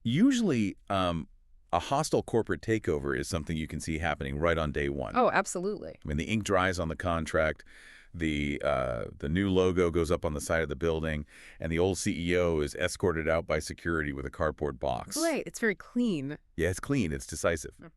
Usually, a hostile corporate takeover is something you can see happening right on day one. Oh, absolutely. I mean, the ink dries on the contract, the new logo goes up on the side of the building, and the old CEO is escorted out by security with a cardboard box. Right. It's very clean. Yeah, it's clean, it's decisive. Mm.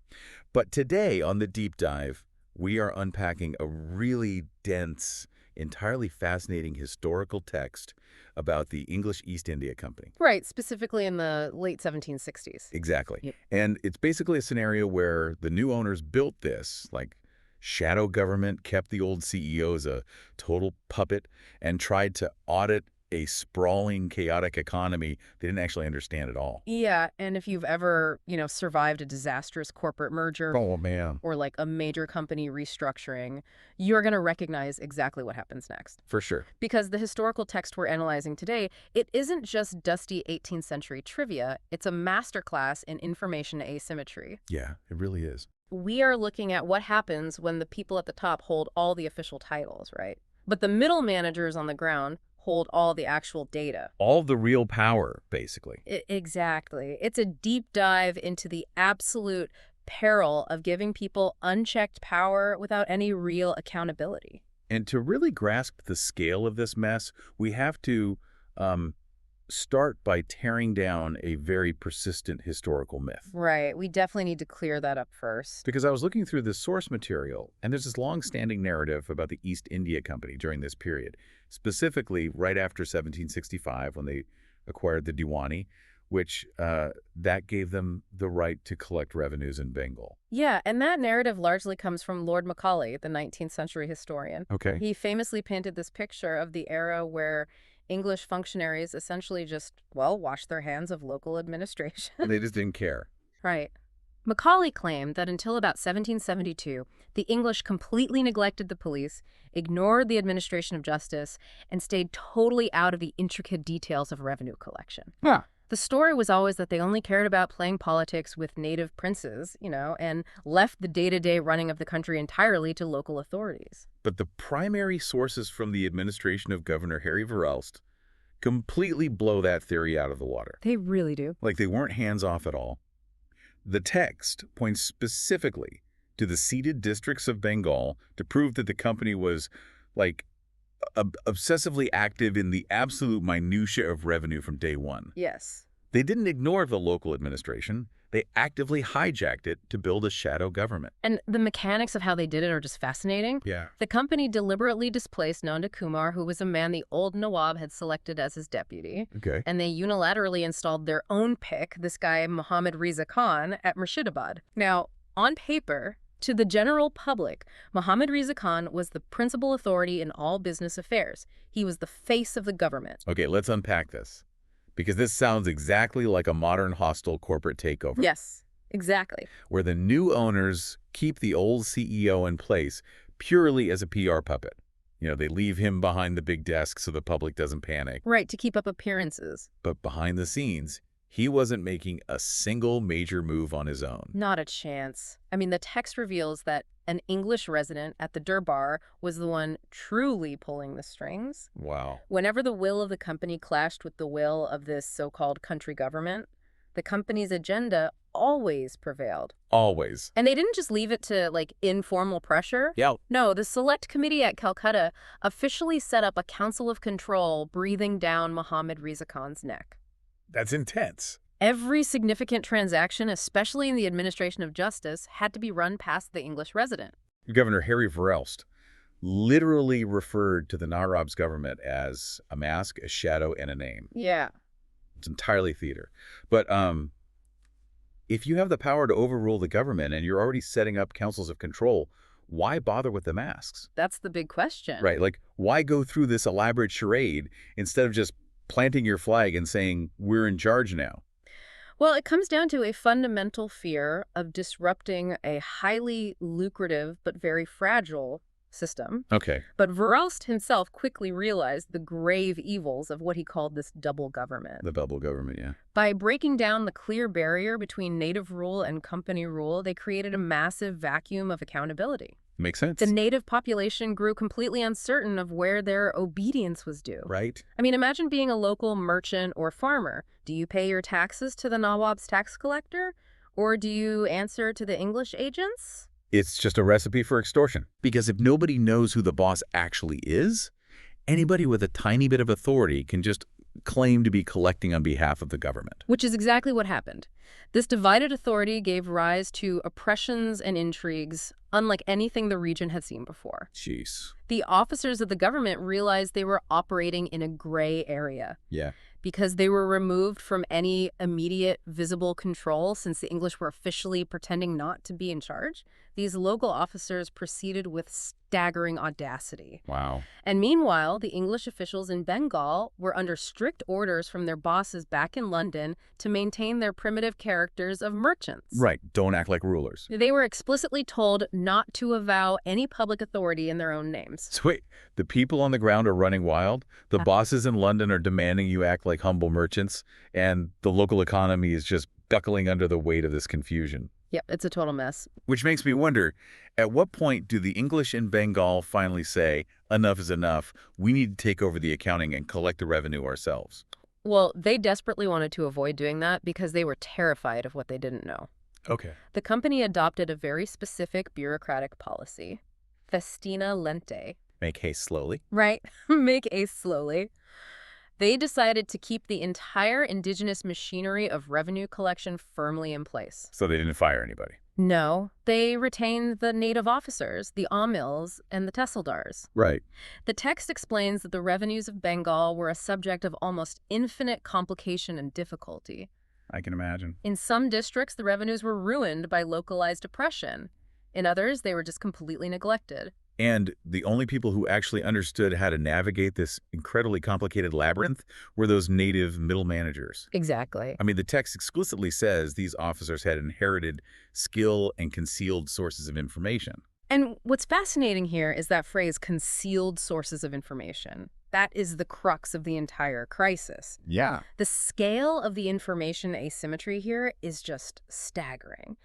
But today on the deep dive, we are unpacking a really dense, entirely fascinating historical text about the English East India Company. Right. Specifically in the late 1760s. Exactly. Yep. And it's basically a scenario where the new owners built this, like, shadow government, kept the old CEO as a total puppet, and tried to audit a sprawling, chaotic economy they didn't actually understand at all. Yeah, and if you've ever, survived a disastrous corporate merger Oh, man. or like a major company restructuring, you're going to recognize exactly what happens next. For sure. Because the historical text we're analyzing today, it isn't just dusty 18th century trivia, it's a masterclass in information asymmetry. Yeah, it really is. We are looking at what happens when the people at the top hold all the official titles, right? But the middle managers on the ground hold all the actual data. All the real power, basically. Exactly. It's a deep dive into the absolute peril of giving people unchecked power without any real accountability. And to really grasp the scale of this mess, we have to start by tearing down a very persistent historical myth. Right. We definitely need to clear that up first. Because I was looking through the source material, and there's this long-standing narrative about the East India Company during this period, specifically right after 1765 when they acquired the Diwani, which that gave them the right to collect revenues in Bengal. Yeah, and that narrative largely comes from Lord Macaulay, the 19th century historian. Okay. He famously painted this picture of the era where English functionaries essentially just, well, washed their hands of local administration. They just didn't care. Right. Macaulay claimed that until about 1772, the English completely neglected the police, ignored the administration of justice, and stayed totally out of the intricate details of revenue collection. Huh. The story was always that they only cared about playing politics with native princes, and left the day-to-day running of the country entirely to local authorities. But the primary sources from the administration of Governor Harry Verelst completely blow that theory out of the water. They really do. Like they weren't hands-off at all. The text points specifically to the ceded districts of Bengal to prove that the company was, like, obsessively active in the absolute minutiae of revenue from day one. Yes. They didn't ignore the local administration. They actively hijacked it to build a shadow government. And the mechanics of how they did it are just fascinating. Yeah. The company deliberately displaced Nanda Kumar, who was a man the old Nawab had selected as his deputy. Okay. And they unilaterally installed their own pick, this guy Muhammad Reza Khan, at Murshidabad. Now, on paper, to the general public, Muhammad Reza Khan was the principal authority in all business affairs. He was the face of the government. Okay, let's unpack this. Because this sounds exactly like a modern hostile corporate takeover. Yes, exactly. Where the new owners keep the old CEO in place purely as a PR puppet. They leave him behind the big desk so the public doesn't panic. Right, to keep up appearances. But behind the scenes, he wasn't making a single major move on his own. Not a chance. I mean, the text reveals that an English resident at the Durbar was the one truly pulling the strings. Wow. Whenever the will of the company clashed with the will of this so-called country government, the company's agenda always prevailed. Always. And they didn't just leave it to, informal pressure. Yeah. No, the Select Committee at Calcutta officially set up a council of control breathing down Muhammad Reza Khan's neck. That's intense. Every significant transaction, especially in the administration of justice, had to be run past the English resident. Governor Harry Verelst literally referred to the Nawab's government as a mask, a shadow, and a name. Yeah. It's entirely theater. But if you have the power to overrule the government and you're already setting up councils of control, why bother with the masks? That's the big question. Right. Like, why go through this elaborate charade instead of just planting your flag and saying, we're in charge now? Well, it comes down to a fundamental fear of disrupting a highly lucrative but very fragile system. Okay. But Verelst himself quickly realized the grave evils of what he called this double government. The double government, yeah. By breaking down the clear barrier between native rule and company rule, they created a massive vacuum of accountability. Makes sense. The native population grew completely uncertain of where their obedience was due. Right. I mean, imagine being a local merchant or farmer. Do you pay your taxes to the Nawab's tax collector? Or do you answer to the English agents? It's just a recipe for extortion. Because if nobody knows who the boss actually is, anybody with a tiny bit of authority can just claim to be collecting on behalf of the government. Which is exactly what happened. This divided authority gave rise to oppressions and intrigues unlike anything the region had seen before. Jeez. The officers of the government realized they were operating in a gray area. Yeah. Because they were removed from any immediate visible control since the English were officially pretending not to be in charge, these local officers proceeded with staggering audacity. Wow. And meanwhile, the English officials in Bengal were under strict orders from their bosses back in London to maintain their primitive characters of merchants. Right. Don't act like rulers. They were explicitly told not to avow any public authority in their own names. So wait, the people on the ground are running wild? The bosses in London are demanding you act like humble merchants, and the local economy is just buckling under the weight of this confusion. Yep, it's a total mess. Which makes me wonder, at what point do the English in Bengal finally say, enough is enough, we need to take over the accounting and collect the revenue ourselves? Well, they desperately wanted to avoid doing that because they were terrified of what they didn't know. Okay. The company adopted a very specific bureaucratic policy, festina lente. Make haste slowly. Right? Make haste slowly. They decided to keep the entire indigenous machinery of revenue collection firmly in place. So they didn't fire anybody. No, they retained the native officers, the Amils, and the Tehsildars. Right. The text explains that the revenues of Bengal were a subject of almost infinite complication and difficulty. I can imagine. In some districts, the revenues were ruined by localized oppression. In others, they were just completely neglected. And the only people who actually understood how to navigate this incredibly complicated labyrinth were those native middle managers. Exactly. I mean, the text explicitly says these officers had inherited skill and concealed sources of information. And what's fascinating here is that phrase, concealed sources of information. That is the crux of the entire crisis. Yeah. The scale of the information asymmetry here is just staggering.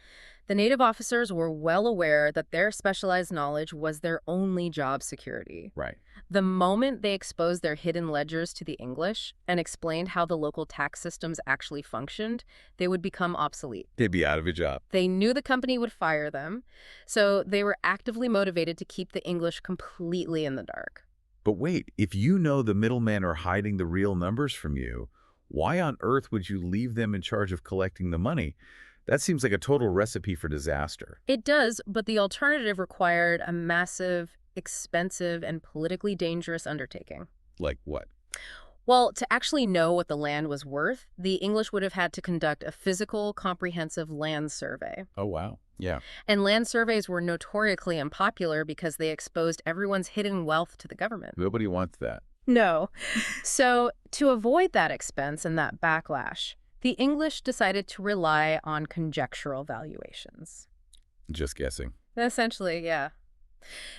The native officers were well aware that their specialized knowledge was their only job security. Right. The moment they exposed their hidden ledgers to the English and explained how the local tax systems actually functioned, they would become obsolete. They'd be out of a job. They knew the company would fire them, so they were actively motivated to keep the English completely in the dark. But wait, if you know the middlemen are hiding the real numbers from you, why on earth would you leave them in charge of collecting the money? That seems like a total recipe for disaster. It does, but the alternative required a massive, expensive, and politically dangerous undertaking. Like what? Well, to actually know what the land was worth, the English would have had to conduct a physical, comprehensive land survey. Oh, wow. Yeah. And land surveys were notoriously unpopular because they exposed everyone's hidden wealth to the government. Nobody wants that. No. So, to avoid that expense and that backlash, the English decided to rely on conjectural valuations. Just guessing. Essentially, yeah.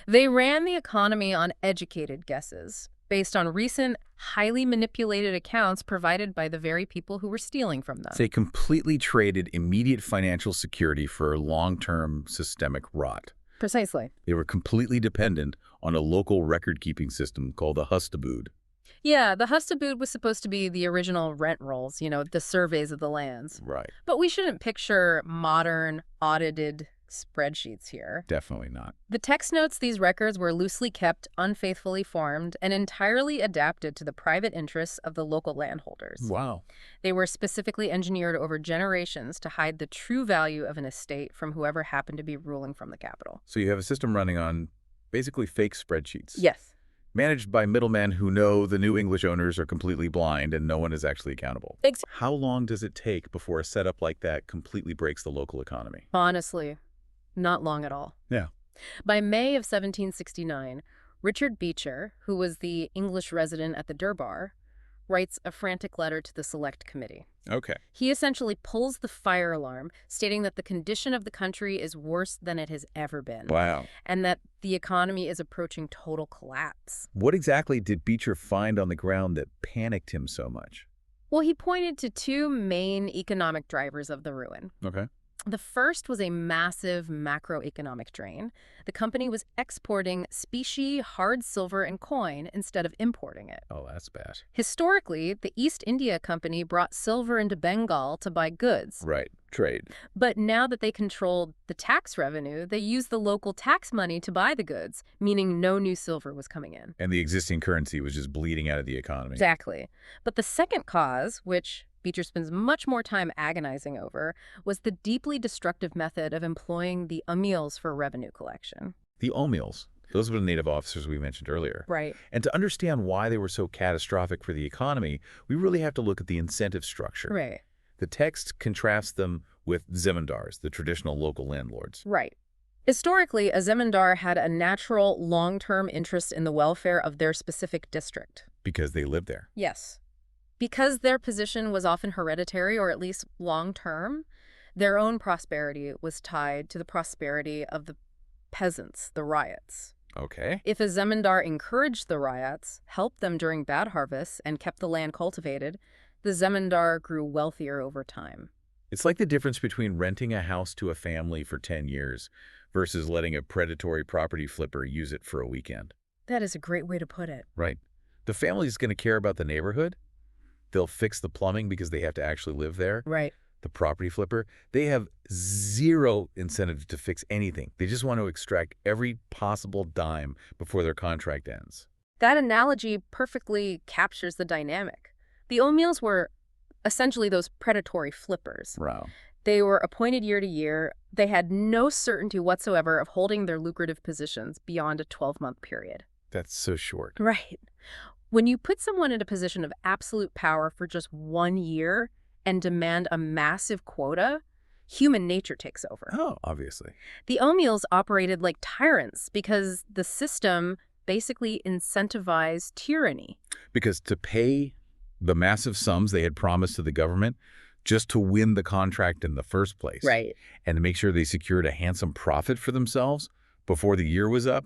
They ran the economy on educated guesses, based on recent, highly manipulated accounts provided by the very people who were stealing from them. They completely traded immediate financial security for long-term systemic rot. Precisely. They were completely dependent on a local record-keeping system called the Hustabud. Yeah, the Hustabud was supposed to be the original rent rolls, the surveys of the lands. Right. But we shouldn't picture modern, audited spreadsheets here. Definitely not. The text notes these records were loosely kept, unfaithfully formed, and entirely adapted to the private interests of the local landholders. Wow. They were specifically engineered over generations to hide the true value of an estate from whoever happened to be ruling from the capital. So you have a system running on basically fake spreadsheets. Yes. Managed by middlemen who know the new English owners are completely blind and no one is actually accountable. How long does it take before a setup like that completely breaks the local economy? Honestly, not long at all. Yeah. By May of 1769, Richard Beecher, who was the English resident at the Durbar, writes a frantic letter to the Select Committee. Okay. He essentially pulls the fire alarm, stating that the condition of the country is worse than it has ever been. Wow. And that the economy is approaching total collapse. What exactly did Beecher find on the ground that panicked him so much? Well, he pointed to two main economic drivers of the ruin. Okay. The first was a massive macroeconomic drain. The company was exporting specie hard silver and coin instead of importing it. Oh, that's bad. Historically, the East India Company brought silver into Bengal to buy goods. Right. Trade. But now that they controlled the tax revenue, they used the local tax money to buy the goods, meaning no new silver was coming in. And the existing currency was just bleeding out of the economy. Exactly. But the second cause, which Beecher spends much more time agonizing over, was the deeply destructive method of employing the Amils for revenue collection. The Omils. Those were the native officers we mentioned earlier. Right. And to understand why they were so catastrophic for the economy, we really have to look at the incentive structure. Right. The text contrasts them with zemindars, the traditional local landlords. Right. Historically, a zemindar had a natural, long-term interest in the welfare of their specific district. Because they lived there. Yes. Because their position was often hereditary or at least long-term, their own prosperity was tied to the prosperity of the peasants, the ryots. Okay. If a zemindar encouraged the ryots, helped them during bad harvests, and kept the land cultivated, the zemindar grew wealthier over time. It's like the difference between renting a house to a family for 10 years versus letting a predatory property flipper use it for a weekend. That is a great way to put it. Right. The family's going to care about the neighborhood. They'll fix the plumbing because they have to actually live there. Right. The property flipper, they have zero incentive to fix anything. They just want to extract every possible dime before their contract ends. That analogy perfectly captures the dynamic. The O'Meals were essentially those predatory flippers. Wow. They were appointed year to year. They had no certainty whatsoever of holding their lucrative positions beyond a 12-month period. That's so short. Right. When you put someone in a position of absolute power for just 1 year and demand a massive quota, human nature takes over. Oh, obviously. The O'Meals operated like tyrants because the system basically incentivized tyranny. Because to pay the massive sums they had promised to the government just to win the contract in the first place. Right. And to make sure they secured a handsome profit for themselves before the year was up,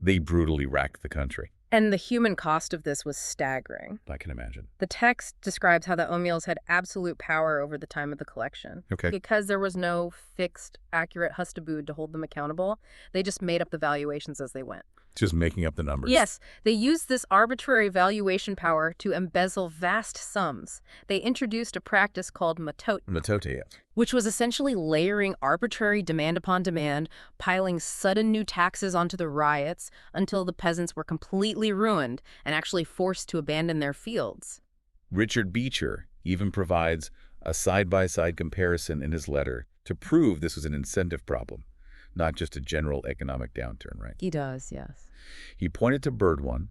they brutally racked the country. And the human cost of this was staggering. I can imagine. The text describes how the O'Meals had absolute power over the time of the collection. Okay. Because there was no fixed, accurate hustabud to hold them accountable, they just made up the valuations as they went. Just making up the numbers. Yes, they used this arbitrary valuation power to embezzle vast sums. They introduced a practice called matote, Matote, yes. which was essentially layering arbitrary demand upon demand, piling sudden new taxes onto the ryots until the peasants were completely ruined and actually forced to abandon their fields. Richard Beecher even provides a side-by-side comparison in his letter to prove this was an incentive problem, not just a general economic downturn, right? He does, yes. He pointed to Birdwon,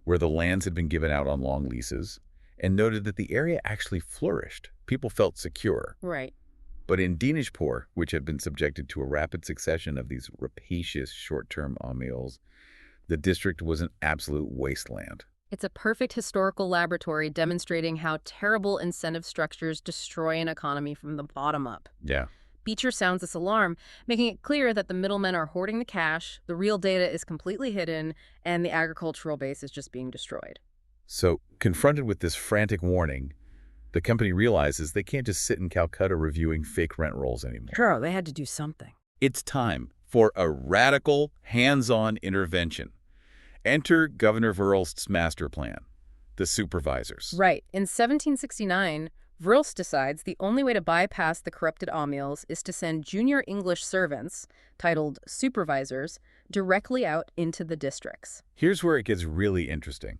where the lands had been given out on long leases, and noted that the area actually flourished. People felt secure. Right. But in Dinajpur, which had been subjected to a rapid succession of these rapacious short-term O'Meals, the district was an absolute wasteland. It's a perfect historical laboratory demonstrating how terrible incentive structures destroy an economy from the bottom up. Yeah. Beecher sounds this alarm, making it clear that the middlemen are hoarding the cash, the real data is completely hidden, and the agricultural base is just being destroyed. So, confronted with this frantic warning, the company realizes they can't just sit in Calcutta reviewing fake rent rolls anymore. Sure, they had to do something. It's time for a radical, hands-on intervention. Enter Governor Verhulst's master plan, the supervisors. Right. In 1769, Verhulst decides the only way to bypass the corrupted O'Meals is to send junior English servants, titled supervisors, directly out into the districts. Here's where it gets really interesting.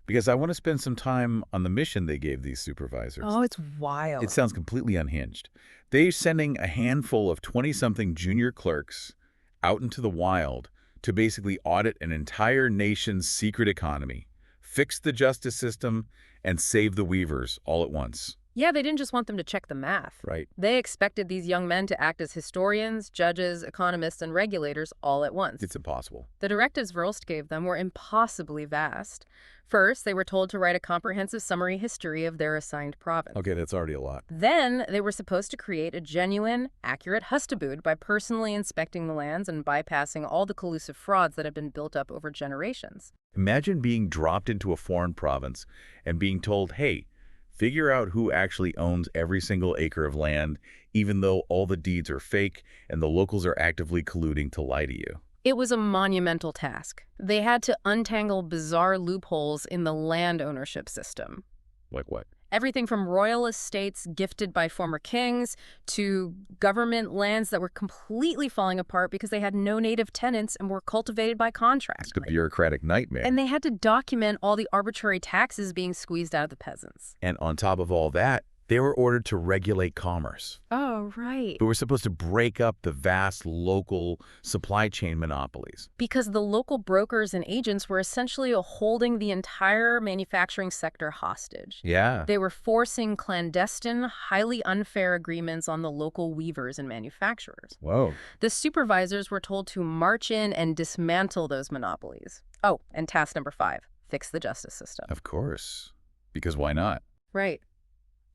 Because I want to spend some time on the mission they gave these supervisors. Oh, it's wild. It sounds completely unhinged. They're sending a handful of 20-something junior clerks out into the wild to basically audit an entire nation's secret economy, fix the justice system, and save the weavers all at once. Yeah, they didn't just want them to check the math. Right. They expected these young men to act as historians, judges, economists, and regulators all at once. It's impossible. The directives Verhulst gave them were impossibly vast. First, they were told to write a comprehensive summary history of their assigned province. Okay, that's already a lot. Then, they were supposed to create a genuine, accurate hustabud by personally inspecting the lands and bypassing all the collusive frauds that had been built up over generations. Imagine being dropped into a foreign province and being told, hey, Figure out who actually owns every single acre of land, even though all the deeds are fake and the locals are actively colluding to lie to you. It was a monumental task. They had to untangle bizarre loopholes in the land ownership system. Like what? Everything from royal estates gifted by former kings to government lands that were completely falling apart because they had no native tenants and were cultivated by contract. It's a bureaucratic nightmare. And they had to document all the arbitrary taxes being squeezed out of the peasants. And on top of all that, they were ordered to regulate commerce. Oh, right. But we're supposed to break up the vast local supply chain monopolies. Because the local brokers and agents were essentially holding the entire manufacturing sector hostage. Yeah. They were forcing clandestine, highly unfair agreements on the local weavers and manufacturers. Whoa. The supervisors were told to march in and dismantle those monopolies. Oh, and task number 5, fix the justice system. Of course. Because why not? Right.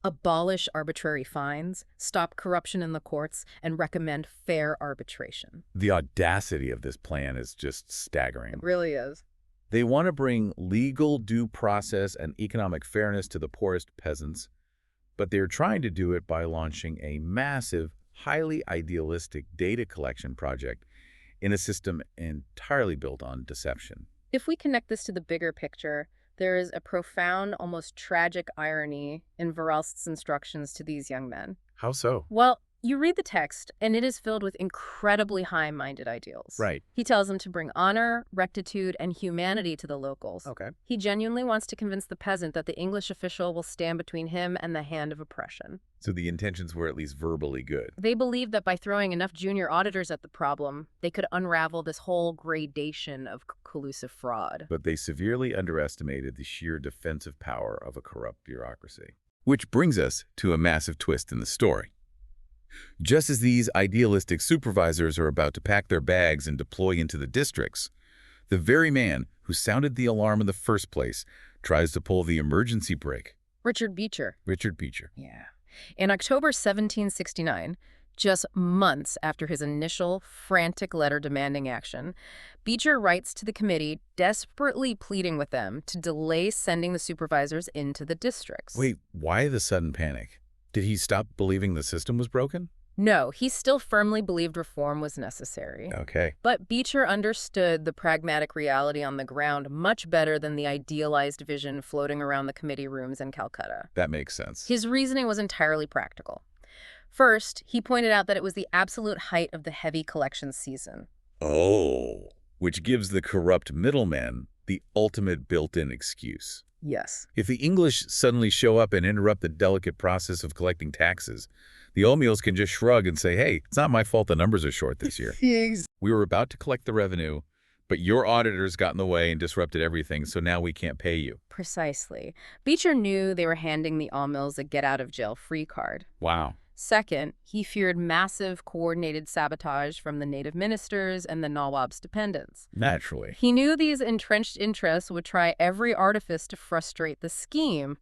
Abolish arbitrary fines, stop corruption in the courts, and recommend fair arbitration. The audacity of this plan is just staggering. It really is. They want to bring legal due process and economic fairness to the poorest peasants, but they're trying to do it by launching a massive, highly idealistic data collection project in a system entirely built on deception. If we connect this to the bigger picture, there is a profound, almost tragic irony in Verhulst's instructions to these young men. How so? Well, you read the text, and it is filled with incredibly high-minded ideals. Right. He tells them to bring honor, rectitude, and humanity to the locals. Okay. He genuinely wants to convince the peasant that the English official will stand between him and the hand of oppression. So the intentions were at least verbally good. They believed that by throwing enough junior auditors at the problem, they could unravel this whole gradation of collusive fraud. But they severely underestimated the sheer defensive power of a corrupt bureaucracy. Which brings us to a massive twist in the story. Just as these idealistic supervisors are about to pack their bags and deploy into the districts, the very man who sounded the alarm in the first place tries to pull the emergency brake. Richard Beecher. Richard Beecher. Yeah. In October 1769, just months after his initial frantic letter demanding action, Beecher writes to the committee, desperately pleading with them to delay sending the supervisors into the districts. Wait, why the sudden panic? Did he stop believing the system was broken? No, he still firmly believed reform was necessary. Okay. But Beecher understood the pragmatic reality on the ground much better than the idealized vision floating around the committee rooms in Calcutta. That makes sense. His reasoning was entirely practical. First, he pointed out that it was the absolute height of the heavy collection season. Oh, which gives the corrupt middlemen the ultimate built-in excuse. Yes. If the English suddenly show up and interrupt the delicate process of collecting taxes, the O'Meals can just shrug and say, hey, it's not my fault the numbers are short this year. We were about to collect the revenue, but your auditors got in the way and disrupted everything, so now we can't pay you. Precisely. Beecher knew they were handing the O'Meals a get-out-of-jail-free card. Wow. Second, he feared massive coordinated sabotage from the native ministers and the Nawab's dependents. Naturally. He knew these entrenched interests would try every artifice to frustrate the scheme.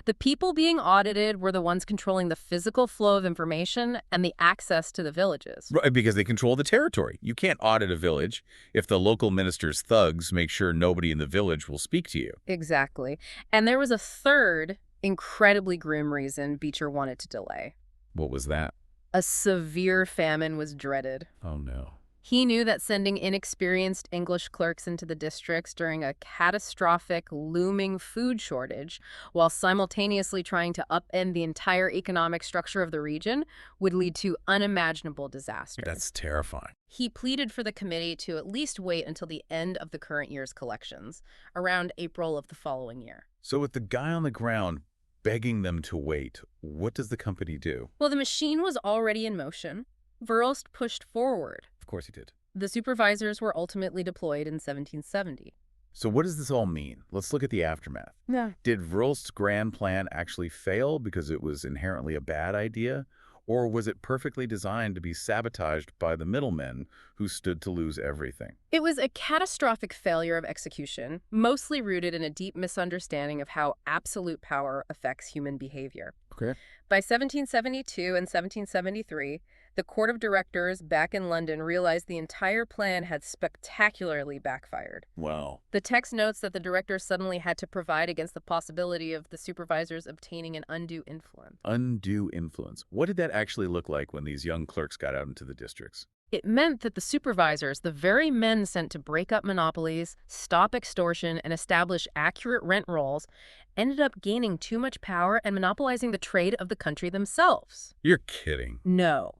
The people being audited were the ones controlling the physical flow of information and the access to the villages. Right, because they control the territory. You can't audit a village if the local minister's thugs make sure nobody in the village will speak to you. Exactly. And there was a third, incredibly grim reason Beecher wanted to delay. What was that? A severe famine was dreaded. Oh, no. He knew that sending inexperienced English clerks into the districts during a catastrophic, looming food shortage, while simultaneously trying to upend the entire economic structure of the region, would lead to unimaginable disaster. That's terrifying. He pleaded for the committee to at least wait until the end of the current year's collections, around April of the following year. So with the guy on the ground begging them to wait, what does the company do? Well, the machine was already in motion. Verhulst pushed forward. Of course he did. The supervisors were ultimately deployed in 1770. So what does this all mean? Let's look at the aftermath. Yeah. Did Verhulst's grand plan actually fail because it was inherently a bad idea? Or was it perfectly designed to be sabotaged by the middlemen who stood to lose everything? It was a catastrophic failure of execution, mostly rooted in a deep misunderstanding of how absolute power affects human behavior. Okay. By 1772 and 1773, the court of directors back in London realized the entire plan had spectacularly backfired. Wow. The text notes that the directors suddenly had to provide against the possibility of the supervisors obtaining an undue influence. Undue influence. What did that actually look like when these young clerks got out into the districts? It meant that the supervisors, the very men sent to break up monopolies, stop extortion, and establish accurate rent rolls, ended up gaining too much power and monopolizing the trade of the country themselves. You're kidding. No.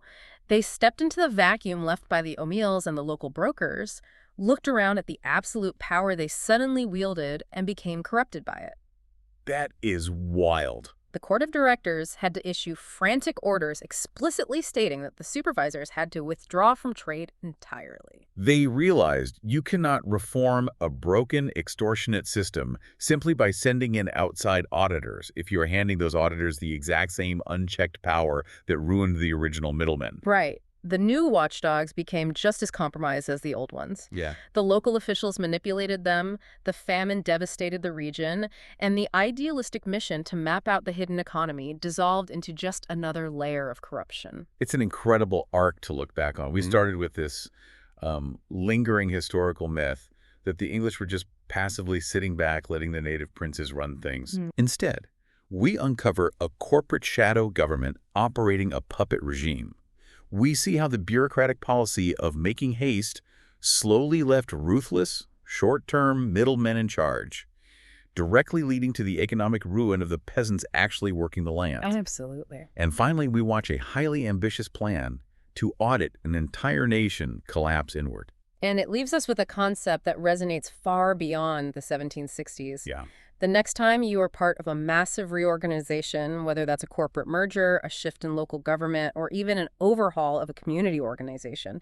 They stepped into the vacuum left by the O'Meals and the local brokers, looked around at the absolute power they suddenly wielded, and became corrupted by it. That is wild. The court of directors had to issue frantic orders explicitly stating that the supervisors had to withdraw from trade entirely. They realized you cannot reform a broken, extortionate system simply by sending in outside auditors if you are handing those auditors the exact same unchecked power that ruined the original middlemen. Right. The new watchdogs became just as compromised as the old ones. Yeah. The local officials manipulated them, the famine devastated the region, and the idealistic mission to map out the hidden economy dissolved into just another layer of corruption. It's an incredible arc to look back on. We started with this lingering historical myth that the English were just passively sitting back, letting the native princes run things. Instead, we uncover a corporate shadow government operating a puppet regime. We see how the bureaucratic policy of making haste slowly left ruthless, short-term middlemen in charge, directly leading to the economic ruin of the peasants actually working the land. Absolutely. And finally, we watch a highly ambitious plan to audit an entire nation collapse inward. And it leaves us with a concept that resonates far beyond the 1760s. Yeah. The next time you are part of a massive reorganization, whether that's a corporate merger, a shift in local government, or even an overhaul of a community organization,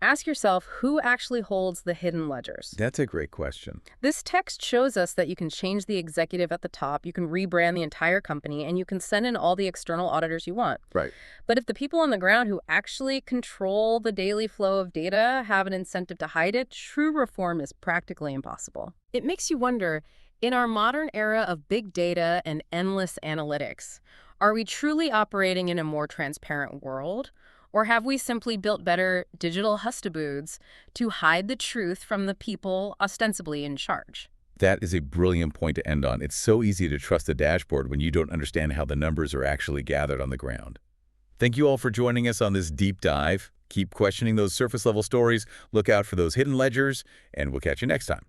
ask yourself who actually holds the hidden ledgers. That's a great question. This text shows us that you can change the executive at the top, you can rebrand the entire company, and you can send in all the external auditors you want. Right. But if the people on the ground who actually control the daily flow of data have an incentive to hide it, true reform is practically impossible. It makes you wonder, in our modern era of big data and endless analytics, are we truly operating in a more transparent world? Or have we simply built better digital hustaboods to hide the truth from the people ostensibly in charge? That is a brilliant point to end on. It's so easy to trust a dashboard when you don't understand how the numbers are actually gathered on the ground. Thank you all for joining us on this deep dive. Keep questioning those surface-level stories, look out for those hidden ledgers, and we'll catch you next time.